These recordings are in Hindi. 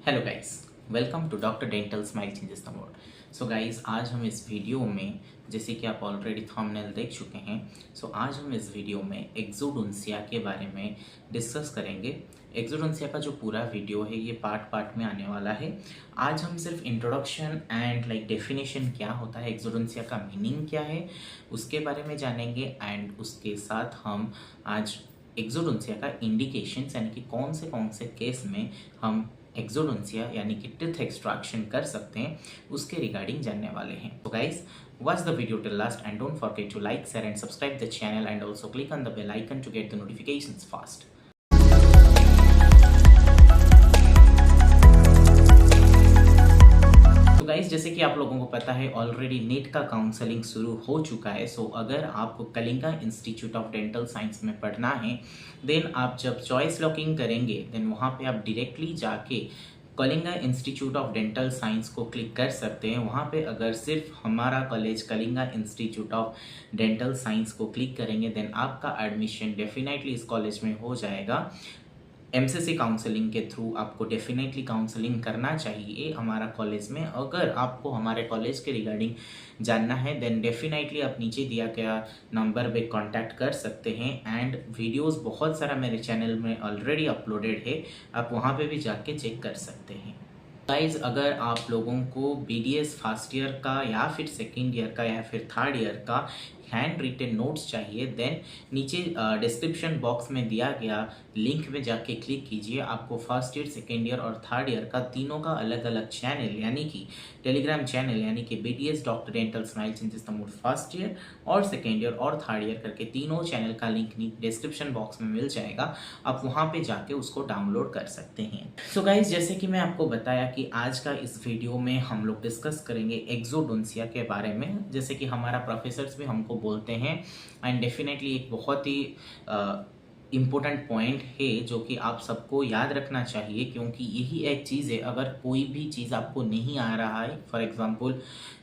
Hello guys, welcome to doctor dental smile changes the world. So guys, आज हम इस वीडियो में, जैसे कि आप ऑलरेडी थंबनेल देख चुके हैं, आज हम इस वीडियो में एक्सोडोंसिया के बारे में डिस्कस करेंगे। एक्सोडोंसिया का जो पूरा वीडियो है ये पार्ट पार्ट में आने वाला है। आज हम सिर्फ इंट्रोडक्शन एंड डेफिनेशन क्या होता है, एक्सोडोंसिया का मीनिंग क्या है, उसके बारे में जानेंगे। एंड उसके साथ हम आज एक्सोडोंसिया का इंडिकेशंस यानी कि कौन से केस में हम एक्सोडोंसिया यानी कि टिथ एक्सट्रैक्शन कर सकते हैं, उसके रिगार्डिंग जानने वाले हैं। तो guys, watch the video till last and don't forget to like, share and subscribe the channel and also click on the bell icon to get the notifications fast. तो गाइस, जैसे कि आप लोगों को पता है ऑलरेडी नीट का काउंसलिंग शुरू हो चुका है। सो अगर आपको Kalinga institute of dental science में पढ़ना है, देन आप जब चॉइस लॉकिंग करेंगे देन वहाँ पे आप डायरेक्टली जाके Kalinga institute of dental science को क्लिक कर सकते हैं। वहाँ पे अगर सिर्फ हमारा college Kalinga institute of dental science को क्लिक करेंगे देन आपका एडमिशन डेफिनेटली इस कॉलेज में हो जाएगा। एमसीसी काउंसलिंग के थ्रू आपको डेफिनेटली काउंसलिंग करना चाहिए हमारा कॉलेज में। अगर आपको हमारे कॉलेज के रिगार्डिंग जानना है देन डेफिनेटली आप नीचे दिया गया नंबर पे कांटेक्ट कर सकते हैं। एंड वीडियोस बहुत सारा मेरे चैनल में ऑलरेडी अपलोडेड है, आप वहाँ पे भी जाके चेक कर सकते हैं। गाइज, अगर आप लोगों को बीडीएस फर्स्ट ईयर का या फिर सेकेंड ईयर का या फिर थर्ड ईयर का हैंड रिटन नोट्स चाहिए देन नीचे डिस्क्रिप्शन बॉक्स में दिया गया लिंक में जाके क्लिक कीजिए। आपको फर्स्ट ईयर, सेकेंड ईयर और थर्ड ईयर का तीनों का अलग अलग चैनल यानी कि टेलीग्राम चैनल यानी कि BTS doctor dental smile changes the mood first year और सेकेंड ईयर और थर्ड ईयर करके तीनों चैनल का लिंक डिस्क्रिप्शन बॉक्स में मिल जाएगा। आप वहाँ पे जाके उसको डाउनलोड कर सकते हैं। सो गाइज, जैसे कि मैं आपको बताया कि आज का इस वीडियो में हम लोग डिस्कस करेंगे एक्सोडोंसिया के बारे में, जैसे कि हमारा प्रोफेसर्स भी हमको बोलते हैं। एंड डेफिनेटली एक बहुत ही इम्पोर्टेंट पॉइंट है जो कि आप सबको याद रखना चाहिए, क्योंकि यही एक चीज़ है। अगर कोई भी चीज़ आपको नहीं आ रहा है, for example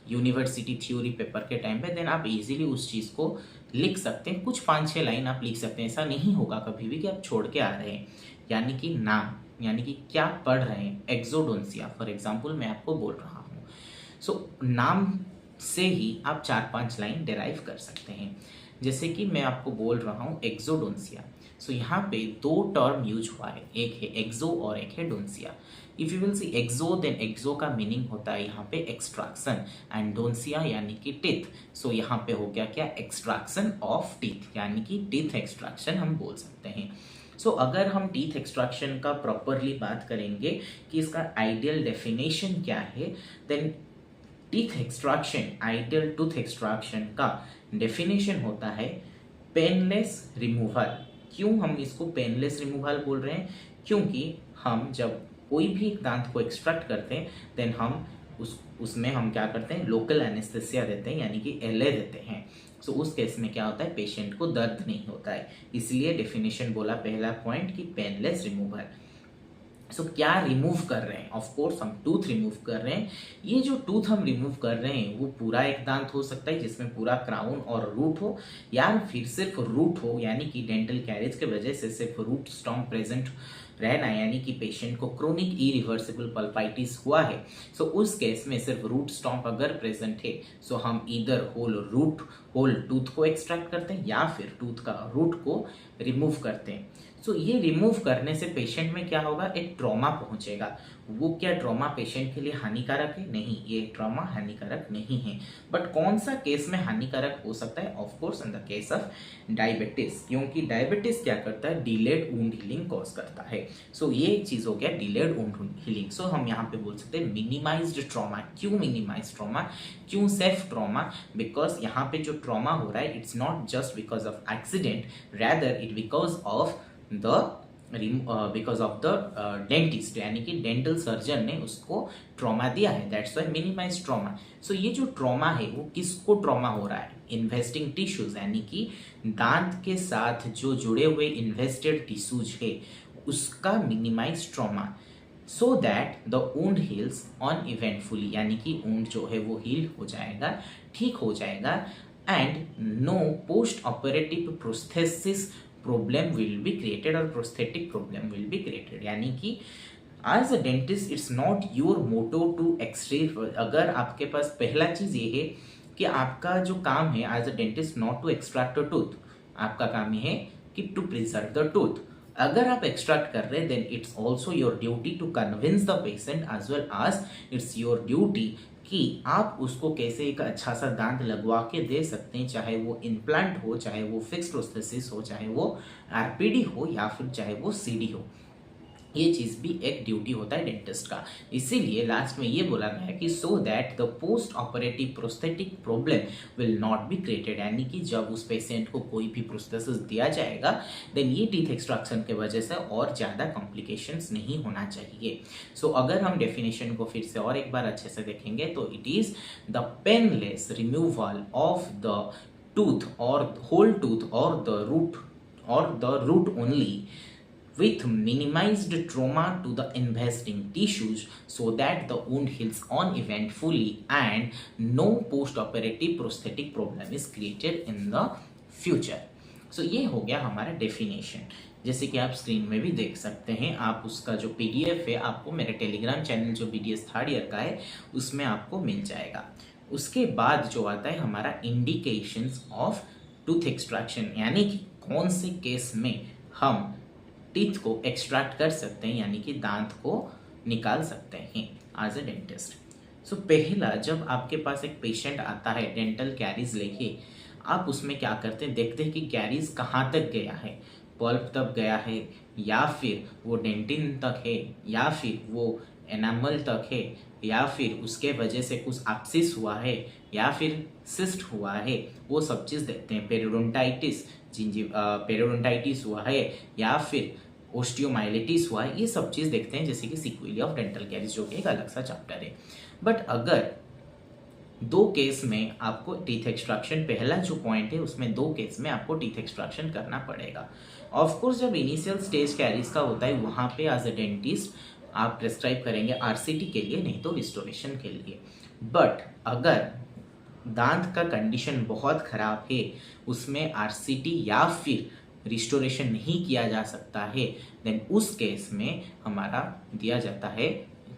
university theory paper के टाइम पे, देन आप इजीली उस चीज़ को लिख सकते हैं। कुछ 5-6 लाइन आप लिख सकते हैं। ऐसा नहीं होगा कभी भी कि आप छोड़ के आ रहे हैं। यानी कि नाम, यानी कि क्या पढ़ रहे हैं, एक्सोडोंसिया फॉर एग्जाम्पल मैं आपको बोल रहा हूँ। सो नाम से ही आप 4-5 लाइन डिराइव कर सकते हैं। जैसे कि मैं आपको बोल रहा हूँ एक्सोडोंसिया। सो यहाँ पे 2 टर्म यूज हुआ है, एक है एक्सो और एक है डोंसिया। If you will see exo, then exo का मीनिंग होता है यहाँ पे एक्सट्रैक्शन एंड डोंसिया यानी कि टीथ। सो यहाँ पे हो गया क्या, एक्सट्रैक्शन ऑफ टीथ, यानी कि टीथ एक्सट्रैक्शन हम बोल सकते हैं। सो अगर हम टीथ एक्सट्रैक्शन का प्रॉपरली बात करेंगे कि इसका आइडियल डेफिनेशन क्या है, then teeth extraction, ideal tooth extraction का डेफिनेशन होता है पेनलेस रिमूवल। क्यों हम इसको पेनलेस रिमूवल बोल रहे हैं? क्योंकि हम जब कोई भी दांत को एक्सट्रैक्ट करते हैं देन हम उसमें हम क्या करते हैं, लोकल एनेस्थेसिया देते हैं यानी कि एलए देते हैं। सो उस केस में क्या होता है, पेशेंट को दर्द नहीं होता है। इसलिए डेफिनेशन बोला पहला पॉइंट कि पेनलेस रिमूवल। सो क्या रिमूव कर रहे हैं? ऑफ कोर्स हम टूथ रिमूव कर रहे हैं। ये जो टूथ हम रिमूव कर रहे हैं वो पूरा एक दांत हो सकता है जिसमें पूरा क्राउन और रूट हो, या फिर सिर्फ रूट हो यानी कि डेंटल कैरेज के वजह से सिर्फ रूट स्टॉम्प प्रेजेंट रहना, यानी कि पेशेंट को क्रोनिक इरिवर्सिबल पल्पाइटिस हुआ है। सो उस केस में सिर्फ रूट स्टॉम्प अगर प्रेजेंट है सो हम इधर होल टूथ को एक्सट्रैक्ट करते हैं या फिर टूथ का रूट को रिमूव करते हैं। सो ये रिमूव करने से पेशेंट में क्या होगा, एक ट्रॉमा पहुंचेगा। वो क्या ट्रॉमा पेशेंट के लिए हानिकारक है? नहीं, ये ट्रॉमा हानिकारक नहीं है। बट कौन सा केस में हानिकारक हो सकता है? Of course in the case of diabetes, क्योंकि डायबिटीज क्या करता है, डिलेड वुंड हीलिंग कॉज करता है। सो ये एक चीज हो गया डिलेड वुंड हीलिंग। सो हम यहाँ पे बोल सकते हैं मिनिमाइज्ड ट्रॉमा। क्यों मिनिमाइज ट्रॉमा, क्यों सेफ ट्रॉमा? बिकॉज यहाँ पे जो ट्रॉमा हो रहा है it's not just because of accident, rather it because of the dentist, यानी कि डेंटल सर्जन ने उसको ट्रॉमा दिया है, दैट्स व्हाई मिनिमाइज ट्रॉमा। सो ये जो ट्रॉमा है वो किसको ट्रॉमा हो रहा है, इन्वेस्टिंग टिश्यूज, यानी कि दांत के साथ जो जुड़े हुए इन्वेस्टेड टिश्यूज है उसका minimise trauma, so that the wound heals on eventfully, यानी कि वुंड जो है वो हील हो जाएगा, ठीक हो जाएगा। And no post operative prosthesis problem will be created और prosthetic problem will be created, यानी कि as a dentist it's not your motto to extract, अगर आपके पास पहला चीज ये है कि आपका जो काम है as a dentist not to extract a tooth, आपका काम ये है कि टू प्रिजर्व द टूथ। अगर आप एक्सट्रैक्ट कर रहे हैं then it's also your duty to convince the patient as well as it's your duty कि आप उसको कैसे एक अच्छा सा दांत लगवा के दे सकते हैं, चाहे वो इम्प्लांट हो, चाहे वो फिक्स प्रोस्थेसिस हो, चाहे वो आरपीडी हो या फिर चाहे वो सीडी हो। ये चीज भी एक ड्यूटी होता है डेंटिस्ट का। इसीलिए लास्ट में ये बोला गया है कि सो that the post operative prosthetic problem will not be created, यानी कि जब उस पेशेंट को कोई भी प्रोस्थेसिस दिया जाएगा देन ये टीथ एक्सट्रैक्शन के वजह से और ज़्यादा कॉम्प्लिकेशंस नहीं होना चाहिए। सो अगर हम डेफिनेशन को फिर से और एक बार अच्छे से देखेंगे तो it is the painless removal of the tooth or whole tooth or the root only with minimized trauma to the investing tissues so that the wound heals on eventfully and no post-operative prosthetic problem is created in the future. So ये हो गया हमारा डेफिनेशन, जैसे कि आप स्क्रीन में भी देख सकते हैं। आप उसका जो पीडीएफ है आपको मेरे टेलीग्राम चैनल जो बीडीएस थर्ड ईयर का है उसमें आपको मिल जाएगा। उसके बाद जो आता है हमारा इंडिकेशंस ऑफ टूथ एक्सट्रैक्शन, यानी कि कौन से केस में हम टीथ को एक्सट्रैक्ट कर सकते हैं, यानी कि दांत को निकाल सकते हैं एज अ डेंटिस्ट। सो पहला, जब आपके पास एक पेशेंट आता है डेंटल कैरीज लेके, आप उसमें क्या करते हैं, देखते हैं कि कैरीज कहाँ तक गया है, पल्प तक गया है या फिर वो डेंटिन तक है या फिर वो एनामल तक है या फिर उसके वजह से कुछ एब्सिस हुआ है या फिर सिस्ट हुआ है, वो सब चीज़ देखते हैं। पेरियोडोंटाइटिस पेरियोडोंटाइटिस हुआ है या फिर ओस्टियोमाइलिटिस हुआ है, ये सब चीज़ देखते हैं, जैसे कि सीक्वेली ऑफ डेंटल कैरीज जो कि एक अलग सा चैप्टर है। बट अगर दो केस में आपको टीथ एक्सट्रैक्शन, पहला जो पॉइंट है उसमें दो केस में आपको टीथ एक्सट्रैक्शन करना पड़ेगा। ऑफकोर्स जब इनिशियल स्टेज कैरीज का होता है वहाँ पे एज अ डेंटिस्ट आप प्रेस्क्राइब करेंगे आरसीटी के लिए, नहीं तो रिस्टोरेशन के लिए। बट अगर दांत का कंडीशन बहुत ख़राब है, उसमें आरसीटी या फिर रिस्टोरेशन नहीं किया जा सकता है, देन उस केस में हमारा दिया जाता है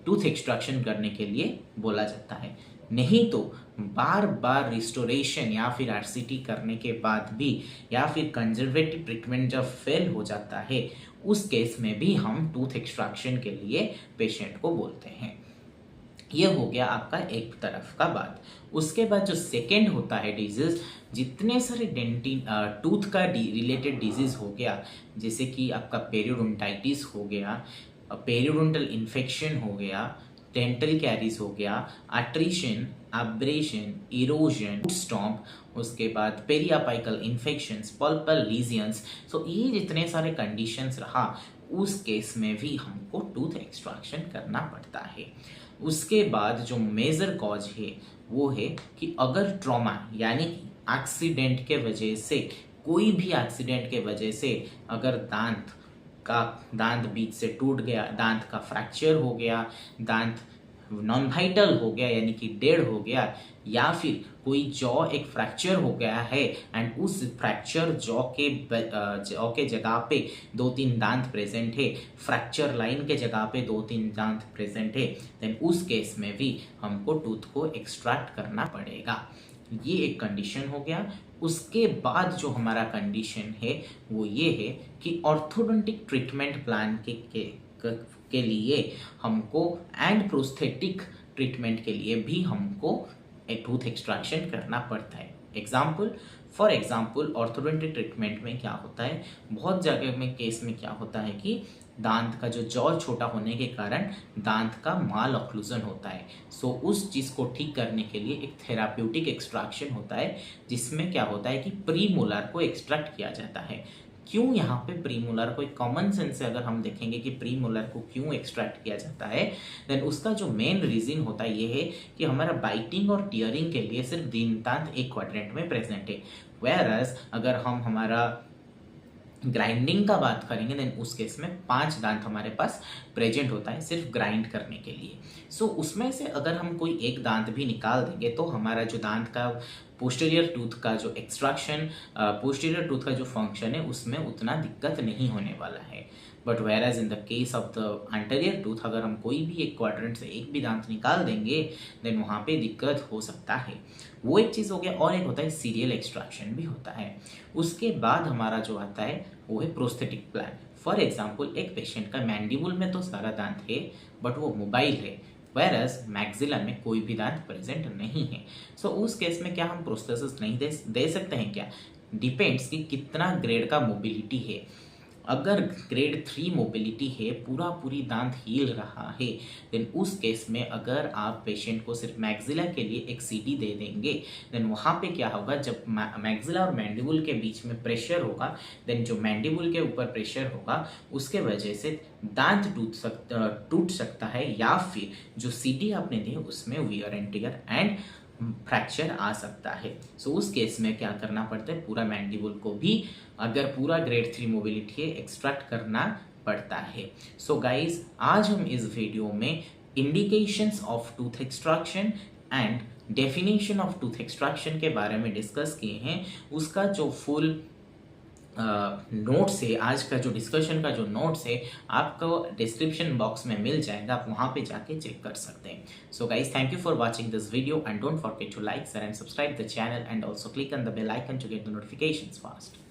टूथ एक्सट्रैक्शन करने के लिए बोला जाता है। नहीं तो बार बार रिस्टोरेशन या फिर आरसीटी करने के बाद भी या फिर कंजर्वेटिव ट्रीटमेंट जब फेल हो जाता है, उस केस में भी हम टूथ एक्सट्रैक्शन के लिए पेशेंट को बोलते हैं। ये हो गया आपका एक तरफ का बात। उसके बाद जो सेकेंड होता है डिजीज, जितने सारे टूथ का रिलेटेड डिजीज हो गया, जैसे कि आपका पेरियोडोंटाइटिस हो गया, पेरियोडोंटल इन्फेक्शन हो गया, डेंटल कैरीज हो गया, आर्ट्रीशन, एब्रेशन, इरोजन, स्टॉम्प, उसके बाद पेरियापाइकल इन्फेक्शंस, पल्पल लीजियंस, सो ये जितने सारे कंडीशंस रहा, उस केस में भी हमको टूथ एक्सट्रैक्शन करना पड़ता है। उसके बाद जो मेजर कॉज है वो है कि अगर ट्रॉमा यानी कि एक्सीडेंट के वजह से, कोई भी एक्सीडेंट के वजह से अगर दांत बीच से टूट गया, दांत का फ्रैक्चर हो गया, दांत नॉन वाइटल हो गया यानी कि डेड हो गया, या फिर कोई जॉ एक फ्रैक्चर हो गया है एंड उस फ्रैक्चर जॉ के जगह पे दो तीन दांत प्रेजेंट है, फ्रैक्चर लाइन के जगह पे दो तीन दांत प्रेजेंट है, देन उस केस में भी हमको टूथ को एक्सट्रैक्ट करना पड़ेगा। ये एक कंडीशन हो गया। उसके बाद जो हमारा कंडीशन है वो ये है कि ऑर्थोडोंटिक ट्रीटमेंट प्लान के लिए हमको एंड प्रोस्थेटिक ट्रीटमेंट के लिए भी हमको एक टूथ एक्सट्रैक्शन करना पड़ता है। फॉर एग्जाम्पल ऑर्थोडोंटिक ट्रीटमेंट में क्या होता है, बहुत जगह में केस में क्या होता है कि दांत का जो जॉ छोटा होने के कारण दांत का माल ऑक्लूजन होता है। सो उस चीज़ को ठीक करने के लिए एक थेराप्यूटिक एक्सट्रैक्शन होता है, जिसमें क्या होता है कि प्री मोलार को एक्सट्रैक्ट किया जाता है। क्यों यहाँ पे प्री मोलार को, एक कॉमन सेंस से अगर हम देखेंगे कि प्री मोलार को क्यों एक्सट्रैक्ट किया जाता है, देन उसका जो मेन रीजन होता है ये है कि हमारा बाइटिंग और टीयरिंग के लिए सिर्फ 3 दांत एक क्वाड्रेंट में प्रेजेंट है, वेयरएज अगर हम हमारा ग्राइंडिंग का बात करेंगे देन उस केस में 5 दांत हमारे पास प्रेजेंट होता है सिर्फ ग्राइंड करने के लिए। सो उसमें से अगर हम कोई एक दांत भी निकाल देंगे तो हमारा जो दांत का पोस्टीरियर टूथ का जो एक्सट्रैक्शन, पोस्टीरियर टूथ का जो फंक्शन है उसमें उतना दिक्कत नहीं होने वाला है। But whereas in the case of the anterior tooth अगर हम कोई भी एक क्वाड्रेंट से एक भी दांत निकाल देंगे देन वहाँ पे दिक्कत हो सकता है। वो एक चीज़ हो गया, और एक होता है सीरियल एक्सट्रैक्शन भी होता है। उसके बाद हमारा जो आता है वो है प्रोस्थेटिक प्लान। फॉर एग्जाम्पल एक पेशेंट का मैंडिबुल में तो सारा दांत है बट वो मोबाइल है, वेरस मैक्सिला में कोई भी दांत प्रेजेंट नहीं है। सो उस केस में क्या हम प्रोस्थेसिस नहीं दे सकते हैं क्या? डिपेंड्स कि कितना ग्रेड का मोबिलिटी है। अगर ग्रेड 3 मोबिलिटी है, पूरी दांत हील रहा है, देन उस केस में अगर आप पेशेंट को सिर्फ मैक्सिला के लिए एक सीटी दे देंगे देन वहाँ पे क्या होगा, जब मैक्सिला और मैंडिबुल के बीच में प्रेशर होगा देन जो मैंडिबुल के ऊपर प्रेशर होगा उसके वजह से दांत टूट सकता है, या फिर जो सीटी आपने दी उसमें wear and tear and fracture आ सकता है। सो उस केस में क्या करना पड़ता है, पूरा मैंडिबुल को भी अगर पूरा ग्रेड 3 मोबिलिटी है एक्सट्रैक्ट करना पड़ता है। सो गाइज आज हम इस वीडियो में indications of tooth extraction and definition of tooth extraction के बारे में डिस्कस किए हैं। उसका जो फुल नोट्स है, आज का जो डिस्कशन का जो नोट्स है आपको डिस्क्रिप्शन बॉक्स में मिल जाएगा, आप वहाँ पे जाके चेक कर सकते हैं। So guys thank you for watching this video and don't forget to like, share and subscribe the channel and also click on the bell icon to get the notifications fast.